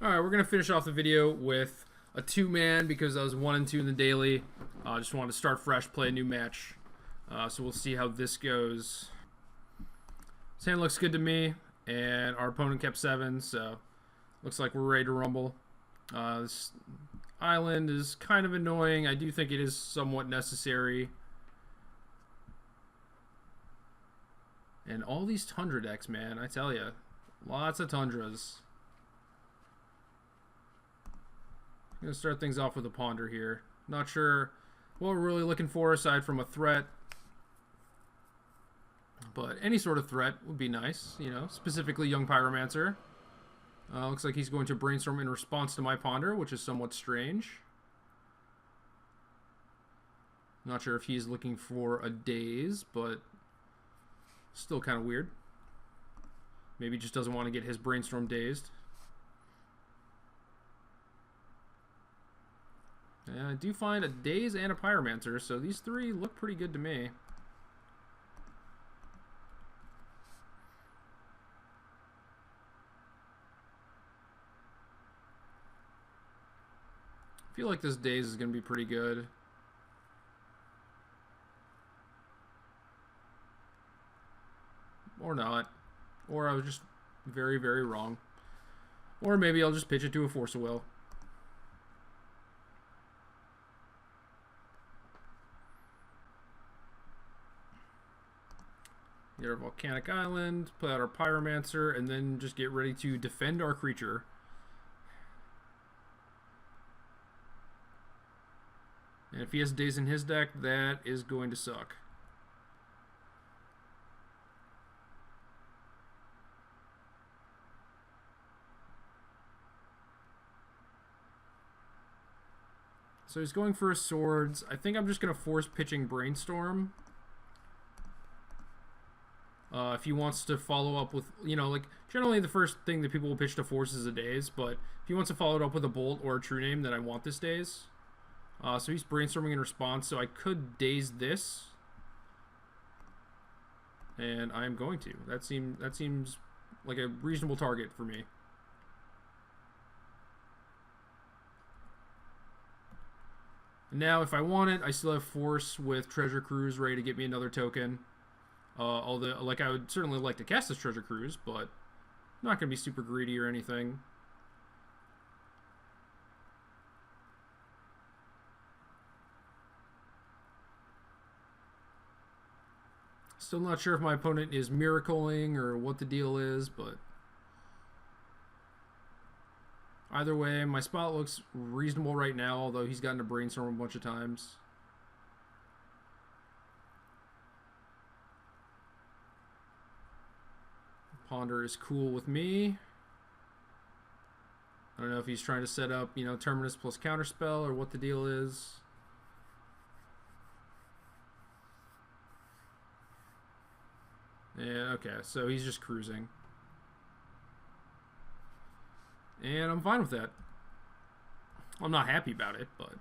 Alright, we're going to finish off the video with a two-man because I was 1 and 2 in the daily. I just wanted to start fresh, play a new match. So we'll see how this goes. This hand looks good to me, and our opponent kept 7, so looks like we're ready to rumble. This island is kind of annoying. I do think it is somewhat necessary. And all these Tundra decks, man, I tell you. Lots of Tundras. I'm going to start things off with a Ponder here. Not sure what we're really looking for aside from a threat. But any sort of threat would be nice, you know, specifically Young Pyromancer. Looks like he's going to brainstorm in response to my Ponder, which is somewhat strange. Not sure if he's looking for a Daze, but still kind of weird. Maybe he just doesn't want to get his brainstorm dazed. And I do find a Daze and a Pyromancer, so these three look pretty good to me. I feel like this Daze is going to be pretty good. Or not. Or I was just very, very wrong. Or maybe I'll just pitch it to a Force of Will. Get our Volcanic Island, play out our Pyromancer, and then just get ready to defend our creature. And if he has Daze in his deck, that is going to suck. So he's going for his swords. I think I'm just going to force pitching Brainstorm. If he wants to follow up with, you know, like, generally the first thing that people will pitch to force is a Daze, but if he wants to follow it up with a Bolt or a True Name, then I want this Daze. So he's brainstorming in response, so I could Daze this. And I'm going to. That seems like a reasonable target for me. Now, if I want it, I still have Force with Treasure Cruise ready to get me another token. Although, like, I would certainly like to cast this Treasure Cruise, but I'm not going to be super greedy or anything. Still not sure if my opponent is miracling or what the deal is, but either way, my spot looks reasonable right now, although he's gotten to brainstorm a bunch of times. Ponder is cool with me. I don't know if he's trying to set up, you know, Terminus plus Counterspell or what the deal is. Yeah, okay, so he's just cruising. And I'm fine with that. I'm not happy about it, but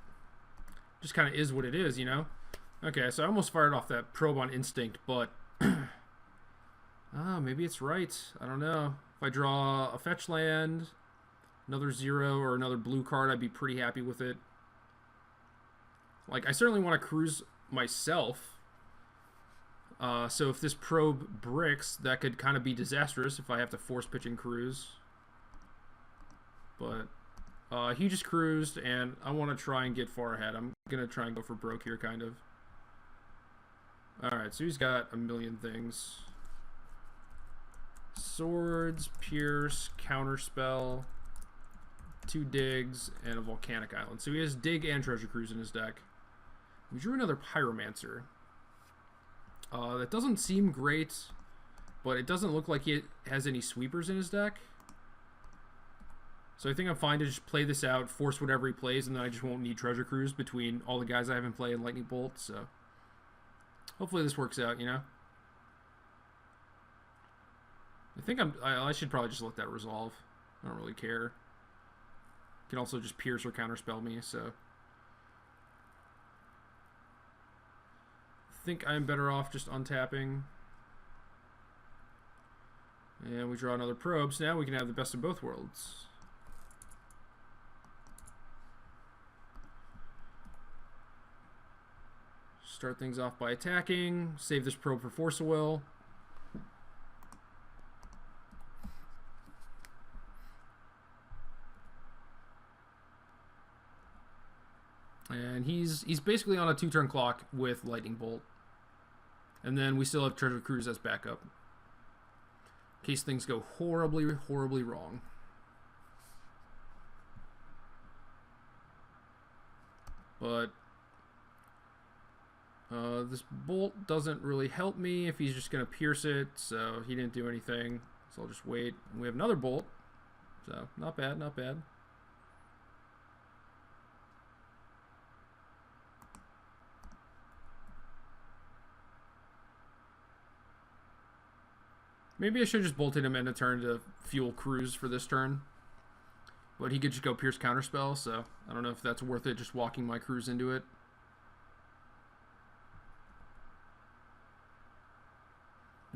just kind of is what it is, you know? Okay, so I almost fired off that probe on instinct, but maybe it's right. I don't know. If I draw a fetch land, another 0 or another blue card, I'd be pretty happy with it. Like, I certainly want to cruise myself. So if this probe bricks, that could kind of be disastrous if I have to force pitching cruise. But he just cruised, and I want to try and get far ahead. I'm going to try and go for broke here, kind of. Alright, so he's got a million things. Swords, Pierce, Counterspell, 2 Digs, and a Volcanic Island. So he has Dig and Treasure Cruise in his deck. We drew another Pyromancer. That doesn't seem great, but it doesn't look like he has any sweepers in his deck. So I think I'm fine to just play this out, force whatever he plays, and then I just won't need Treasure Cruise between all the guys I have in play and Lightning Bolt. So hopefully this works out, you know? I think I should probably just let that resolve. I don't really care. Can also just Pierce or Counterspell me, so I think I'm better off just untapping. And we draw another probe, so now we can have the best of both worlds. Start things off by attacking. Save this probe for Force of Will. And he's basically on a 2-turn clock with Lightning Bolt. And then we still have Treasure Cruise as backup, in case things go horribly, horribly wrong. But this bolt doesn't really help me if he's just going to pierce it, so he didn't do anything. So I'll just wait. We have another bolt, so not bad, not bad. Maybe I should have just bolted him in a turn to fuel Cruise for this turn. But he could just go Pierce Counterspell, so I don't know if that's worth it, just walking my Cruise into it.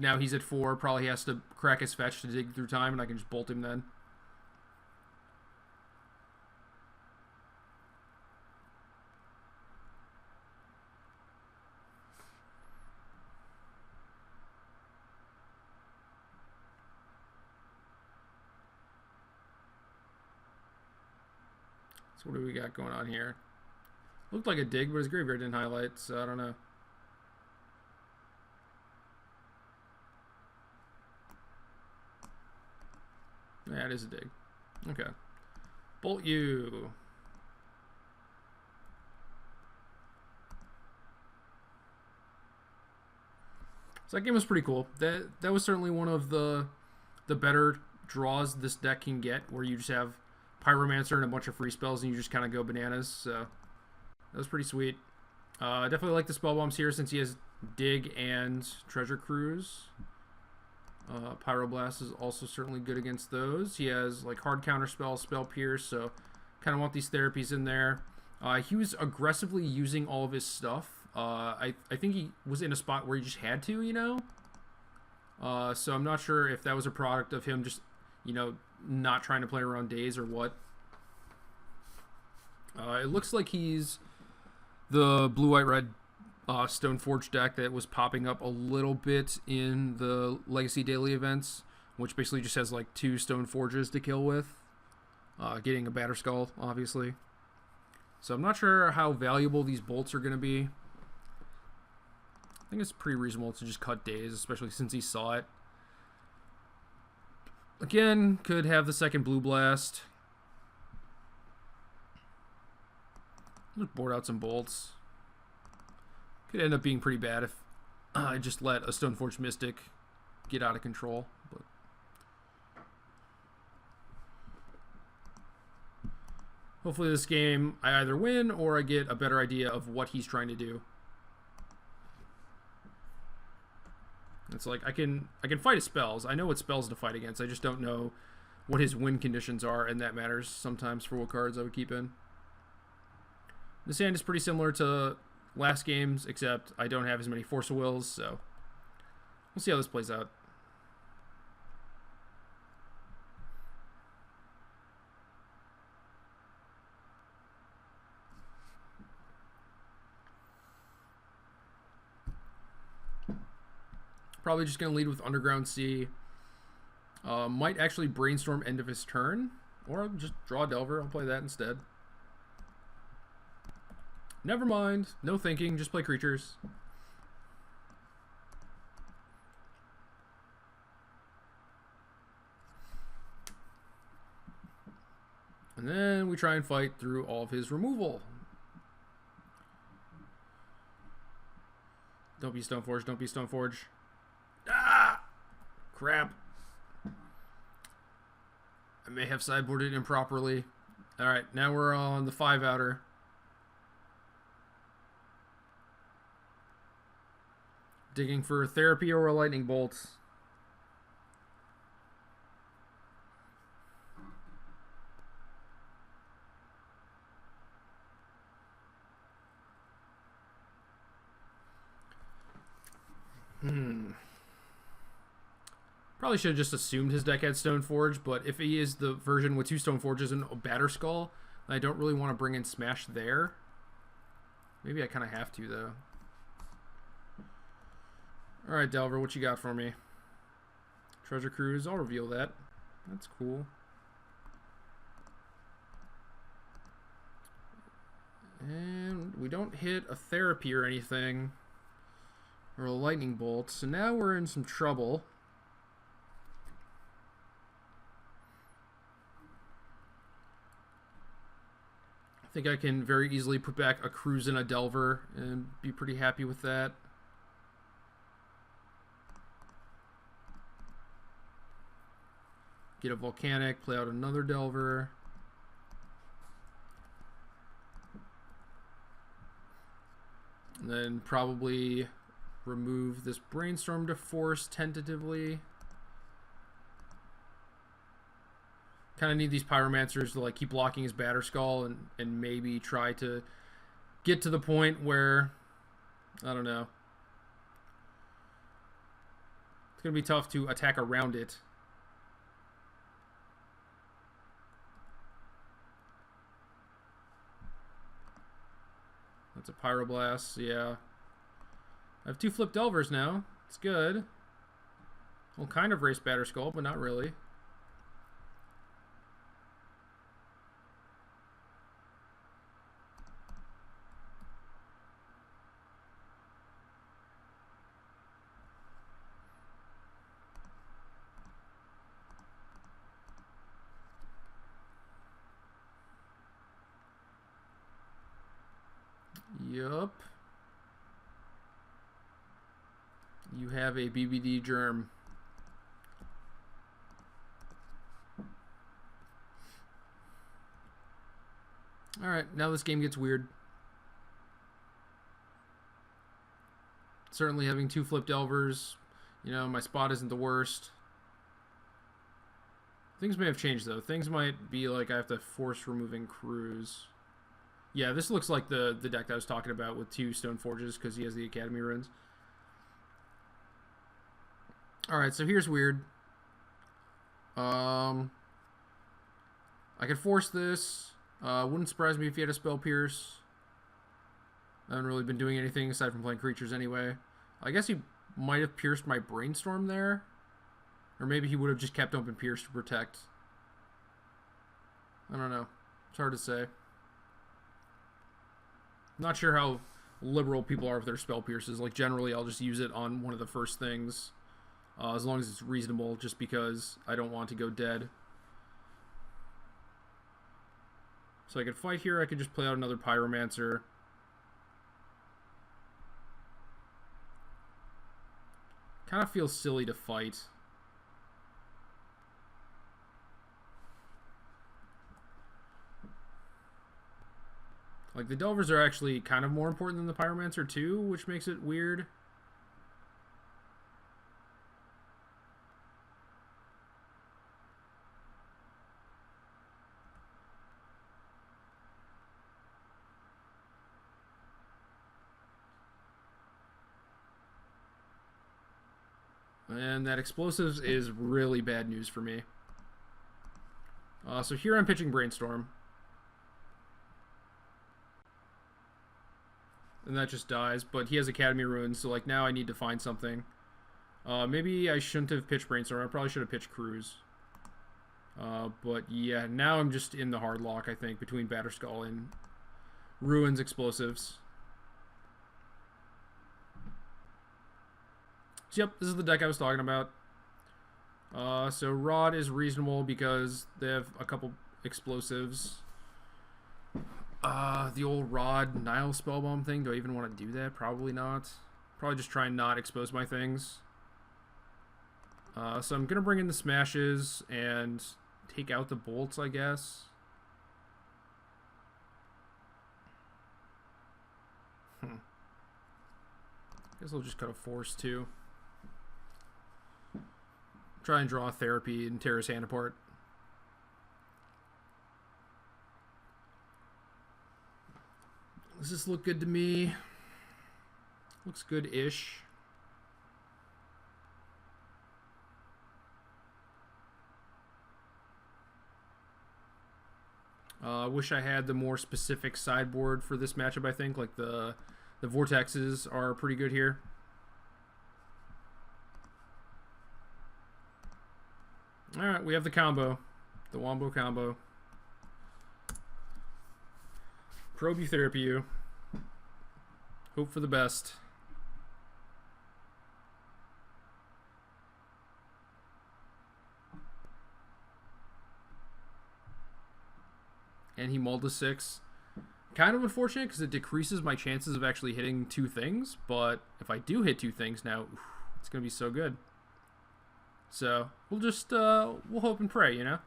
Now he's at 4, probably has to crack his fetch to dig through time, and I can just bolt him then. So what do we got going on here? Looked like a dig, but his graveyard didn't highlight, so I don't know. Yeah, it is a dig. Okay. Bolt you. So that game was pretty cool. That was certainly one of the better draws this deck can get, where you just have Pyromancer and a bunch of free spells and you just kind of go bananas. So that was pretty sweet. I definitely like the spell bombs here since he has Dig and Treasure Cruise. Pyroblast is also certainly good against those. He has like hard counter spells, Spell Pierce, so kind of want these therapies in there. He was aggressively using all of his stuff. I think he was in a spot where he just had to, you know? So I'm not sure if that was a product of him just, you know, not trying to play around days or what. It looks like he's the blue-white-red Stoneforge deck that was popping up a little bit in the Legacy Daily events, which basically just has like 2 Stoneforges to kill with. Getting a Batterskull, obviously. So I'm not sure how valuable these bolts are going to be. I think it's pretty reasonable to just cut days, especially since he saw it. Again, could have the second Blue Blast. Just board out some bolts. Could end up being pretty bad if I just let a Stoneforge Mystic get out of control. But hopefully this game I either win or I get a better idea of what he's trying to do. It's like I can fight his spells. I know what spells to fight against. I just don't know what his win conditions are, and that matters sometimes for what cards I would keep in. This hand is pretty similar to last game's, except I don't have as many Force of Wills, so we'll see how this plays out. Probably just going to lead with Underground Sea. Might actually Brainstorm end of his turn, or just draw a Delver. I'll play that instead. Never mind. No thinking. Just play creatures. And then we try and fight through all of his removal. Don't be Stoneforge. Don't be Stoneforge. Ah! Crap. I may have sideboarded improperly. Alright, now we're on the 5-outer. Digging for Therapy or a Lightning Bolt. Probably should have just assumed his deck had Stoneforge, but if he is the version with 2 Stoneforges and a Batterskull, I don't really want to bring in Smash there. Maybe I kind of have to, though. Alright, Delver, what you got for me? Treasure Cruise, I'll reveal that. That's cool. And we don't hit a therapy or anything. Or a lightning bolt. So now we're in some trouble. I think I can very easily put back a Cruise and a Delver and be pretty happy with that. Get a Volcanic, play out another Delver. And then probably remove this Brainstorm to force tentatively. Kind of need these Pyromancers to like keep blocking his Batterskull and maybe try to get to the point where, I don't know. It's going to be tough to attack around it. That's a Pyroblast, yeah. I have 2 Flip Delvers now. It's good. We'll kind of race Batterskull, but not really. Yup. You have a BBD germ. Alright, now this game gets weird. Certainly having 2 Flip Delvers, you know, my spot isn't the worst. Things may have changed though. Things might be like I have to force removing Cruise. Yeah, this looks like the deck that I was talking about with 2 Stone Forges because he has the Academy runes. Alright, so here's weird. I could force this. Wouldn't surprise me if he had a Spell Pierce. I haven't really been doing anything aside from playing creatures anyway. I guess he might have pierced my Brainstorm there. Or maybe he would have just kept open Pierce to protect. I don't know. It's hard to say. Not sure how liberal people are with their Spell Pierces. Like, generally, I'll just use it on one of the first things. As long as it's reasonable, just because I don't want to go dead. So I could fight here. I could just play out another Pyromancer. Kind of feels silly to fight. Like, the Delvers are actually kind of more important than the Pyromancer too, which makes it weird. And that Explosives is really bad news for me. So here I'm pitching Brainstorm. And that just dies, but he has Academy Runes, so like now I need to find something. Maybe I shouldn't have pitched Brainstorm. I probably should have pitched Cruise. But yeah, now I'm just in the hard lock, I think, between Batterskull and Ruins Explosives. So yep, this is the deck I was talking about. So Rod is reasonable because they have a couple explosives. The old Rod Nile Spellbomb thing, do I even want to do that? Probably not. Probably just try and not expose my things. So I'm going to bring in the Smashes and take out the Bolts, I guess. Guess I'll just cut a Force too. Try and draw Therapy and tear his hand apart. Does this look good to me? Looks good-ish. I wish I had the more specific sideboard for this matchup, I think. Like the Vortexes are pretty good here. Alright, we have the combo. The Wombo combo. Probe you, therapy you. Hope for the best. And he mulled a 6. Kind of unfortunate because it decreases my chances of actually hitting 2 things. But if I do hit 2 things now, it's going to be so good. So we'll just, we'll hope and pray, you know?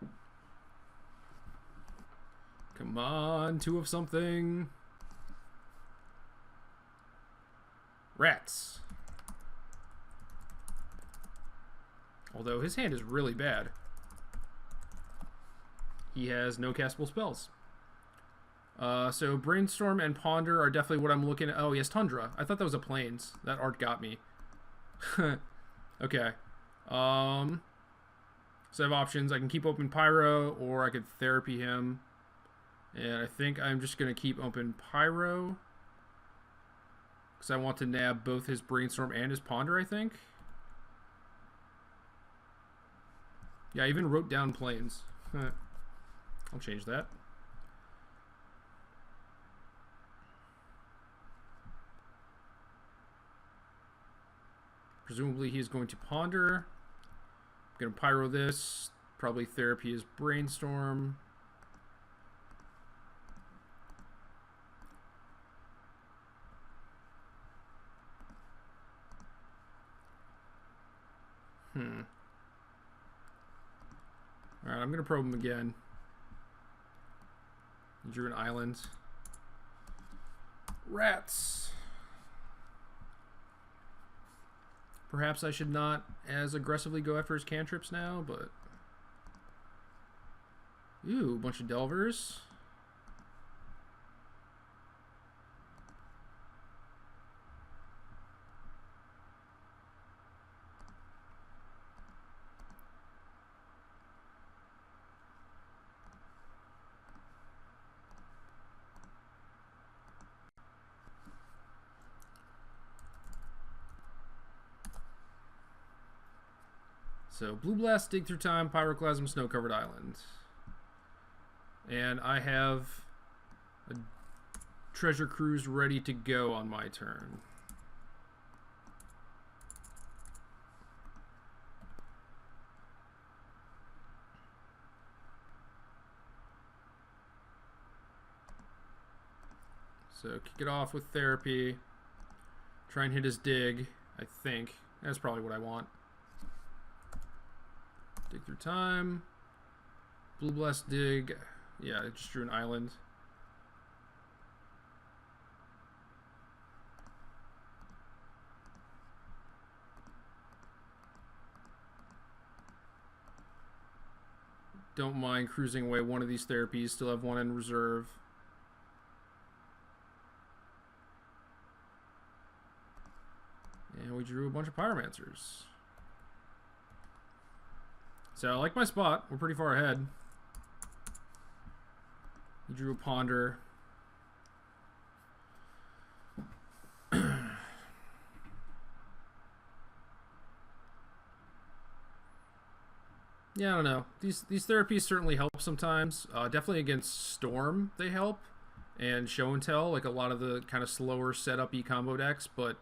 Come on, 2 of something. Rats. Although his hand is really bad. He has no castable spells. So Brainstorm and Ponder are definitely what I'm looking at. Oh, he has Tundra. I thought that was a Plains. That art got me. Okay. So I have options. I can keep open Pyro, or I could therapy him. And I think I'm just going to keep open Pyro. Because I want to nab both his Brainstorm and his Ponder, I think. Yeah, I even wrote down Plains. I'll change that. Presumably he's going to Ponder. I'm going to Pyro this. Probably therapy his Brainstorm. Alright, I'm going to probe him again. He drew an island. Rats! Perhaps I should not as aggressively go after his cantrips now, but... Ooh, a bunch of Delvers. So, Blue Blast, Dig Through Time, Pyroclasm, Snow-Covered Island. And I have a Treasure Cruise ready to go on my turn. So, kick it off with Therapy. Try and hit his Dig, I think. That's probably what I want. Dig Through Time. Blue Blast Dig. Yeah, I just drew an island. Don't mind cruising away one of these therapies. Still have one in reserve. And we drew a bunch of Pyromancers. So I like my spot. We're pretty far ahead. He drew a Ponder. Yeah, I don't know. These therapies certainly help sometimes. Definitely against Storm they help. And Show and Tell, like a lot of the kind of slower setup-y combo decks. But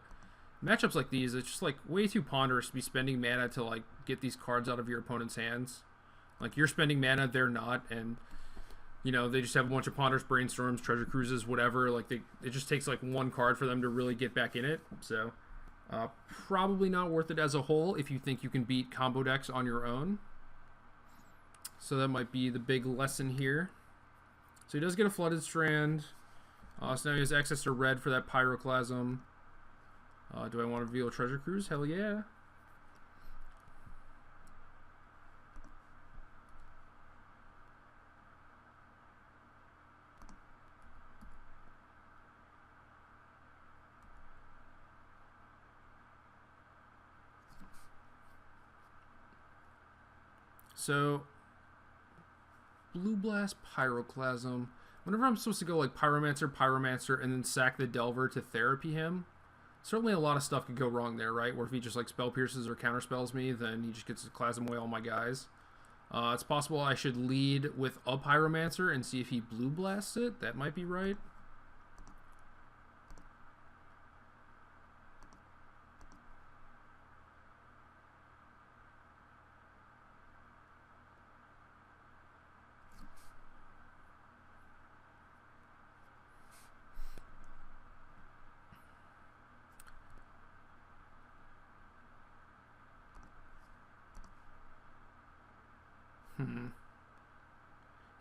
matchups like these, it's just like way too ponderous to be spending mana to like get these cards out of your opponent's hands. Like you're spending mana, they're not, and you know they just have a bunch of Ponders, Brainstorms, Treasure Cruises, whatever. Like it just takes like one card for them to really get back in it. So probably not worth it as a whole if you think you can beat combo decks on your own. So that might be the big lesson here. So he does get a Flooded Strand. So now he has access to red for that Pyroclasm. Do I want to reveal a Treasure Cruise? Hell yeah. So, Blue Blast, Pyroclasm. Whenever I'm supposed to go like Pyromancer, and then sack the Delver to therapy him, certainly a lot of stuff could go wrong there, right? Where if he just like Spell Pierces or Counterspells me, then he just gets to Clasm away all my guys. It's possible I should lead with a Pyromancer and see if he blue blasts it. That might be right.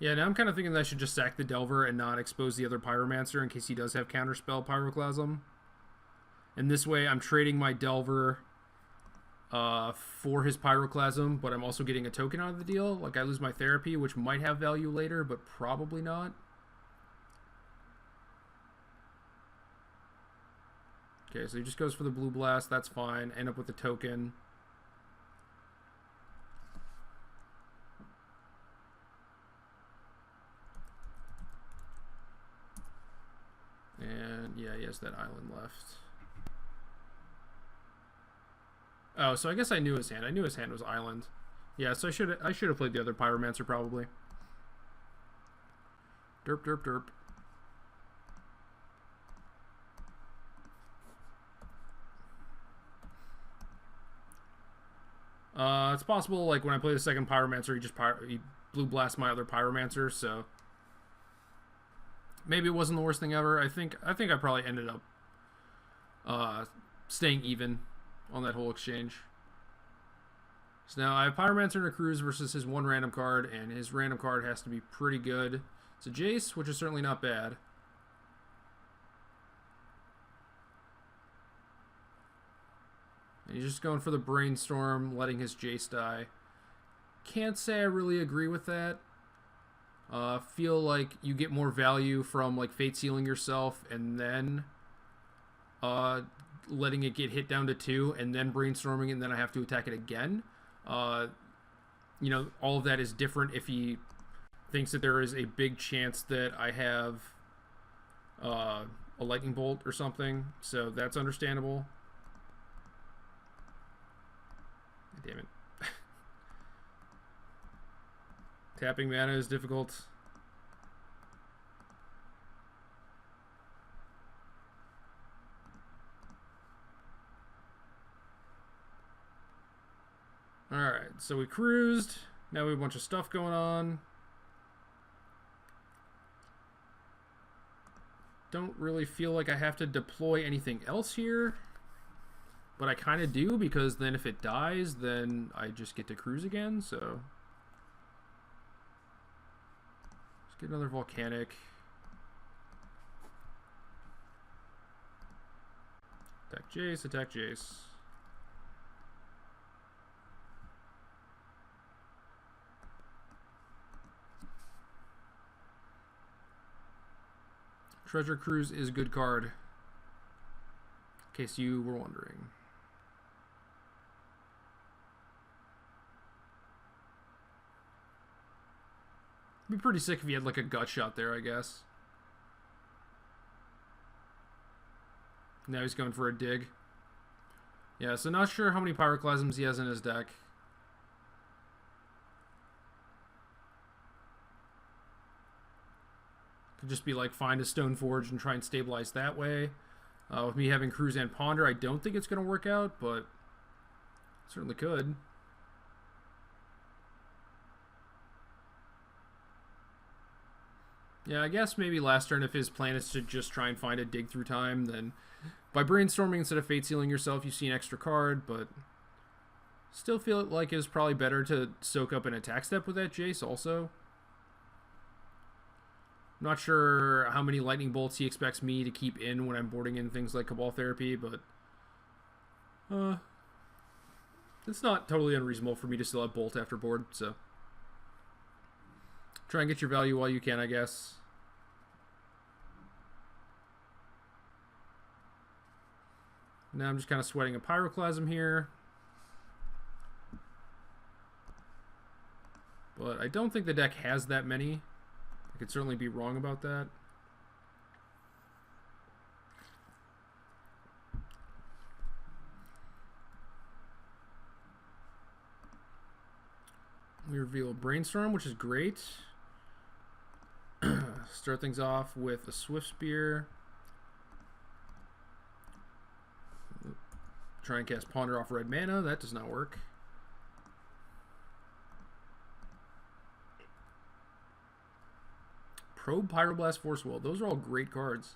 Yeah, now I'm kind of thinking that I should just sack the Delver and not expose the other Pyromancer in case he does have Counterspell Pyroclasm. And this way I'm trading my Delver for his Pyroclasm, but I'm also getting a token out of the deal. Like, I lose my Therapy, which might have value later, but probably not. Okay, so he just goes for the Blue Blast. That's fine. End up with the token. And yeah, he has that island left. Oh, so I guess I knew his hand. I knew his hand was island. Yeah, so I should have played the other Pyromancer probably. Derp, derp, derp. It's possible, like, when I play the second Pyromancer, he blue blast my other Pyromancer, so maybe it wasn't the worst thing ever. I think I probably ended up staying even on that whole exchange. So now I have Pyromancer and a Cruise versus his one random card, and his random card has to be pretty good. It's a Jace, which is certainly not bad. And he's just going for the Brainstorm, letting his Jace die. Can't say I really agree with that. Feel like you get more value from, like, Fate Sealing yourself and then letting it get hit down to 2 and then Brainstorming, and then I have to attack it again. You know, all of that is different if he thinks that there is a big chance that I have a Lightning Bolt or something. So that's understandable. Damn it. Tapping mana is difficult. Alright, so we cruised. Now we have a bunch of stuff going on. Don't really feel like I have to deploy anything else here. But I kind of do, because then if it dies, then I just get to cruise again, so let's get another Volcanic. Attack Jace, attack Jace. Treasure Cruise is a good card, in case you were wondering. It'd be pretty sick if he had, like, a gut shot there, I guess. Now he's going for a dig. Yeah, so not sure how many Pyroclasms he has in his deck. Could just be like, find a Stoneforge and try and stabilize that way. With me having Cruise and Ponder, I don't think it's going to work out, but certainly could. Yeah, I guess maybe last turn if his plan is to just try and find a dig through time, then by Brainstorming instead of Fate Sealing yourself, you see an extra card, but still feel like it was probably better to soak up an attack step with that Jace also. I'm not sure how many Lightning Bolts he expects me to keep in when I'm boarding in things like Cabal Therapy, but it's not totally unreasonable for me to still have Bolt after board, so try and get your value while you can, I guess. Now I'm just kind of sweating a Pyroclasm here. But I don't think the deck has that many. I could certainly be wrong about that. We reveal Brainstorm, which is great. Start things off with a Swift Spear. Try and cast Ponder off red mana. That does not work. Probe, Pyroblast, Force Will. Those are all great cards.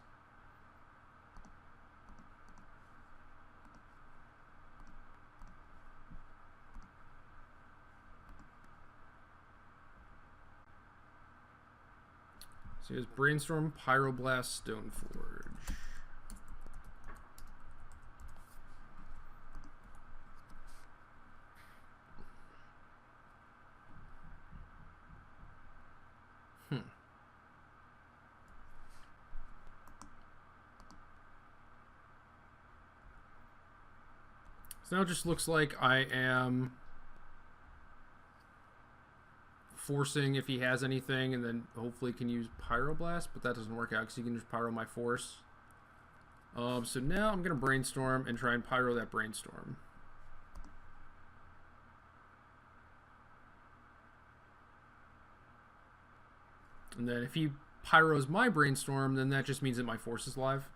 So here's Brainstorm, Pyroblast, Stoneforge. So now it just looks like I am forcing if he has anything, and then hopefully can use Pyroblast, but that doesn't work out because he can just Pyro my Force. So now I'm going to Brainstorm and try and Pyro that Brainstorm. And then if he Pyros my Brainstorm, then that just means that my Force is live.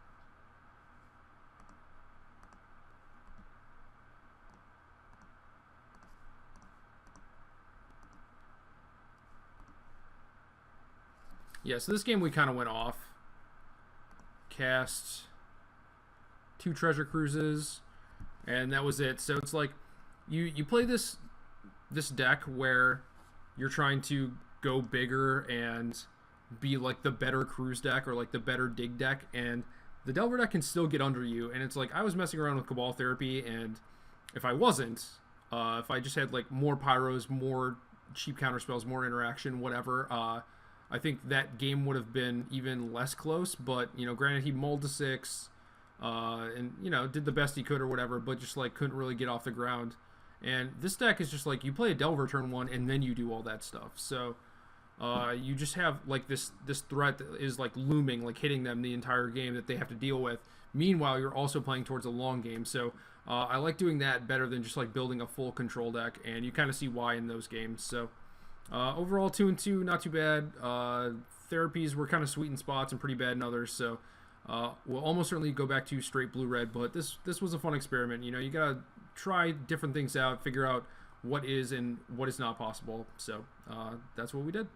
Yeah, so this game we kind of went off. Cast 2 Treasure Cruises, and that was it. So it's like you play this deck where you're trying to go bigger and be like the better cruise deck or like the better dig deck, and the Delver deck can still get under you. And it's like I was messing around with Cabal Therapy, and if I wasn't, if I just had like more Pyros, more cheap counter spells, more interaction, whatever, I think that game would have been even less close. But, you know, granted, he mulled to 6 and, you know, did the best he could or whatever, but just, like, couldn't really get off the ground. And this deck is just, like, you play a Delver turn 1, and then you do all that stuff. So you just have, like, this threat that is, like, looming, like, hitting them the entire game that they have to deal with. Meanwhile, you're also playing towards a long game. So I like doing that better than just, like, building a full control deck, and you kind of see why in those games. So overall, 2-2, not too bad. Therapies were kind of sweet in spots and pretty bad in others. So we'll almost certainly go back to straight blue-red. But this was a fun experiment. You know, you gotta try different things out, figure out what is and what is not possible. So that's what we did.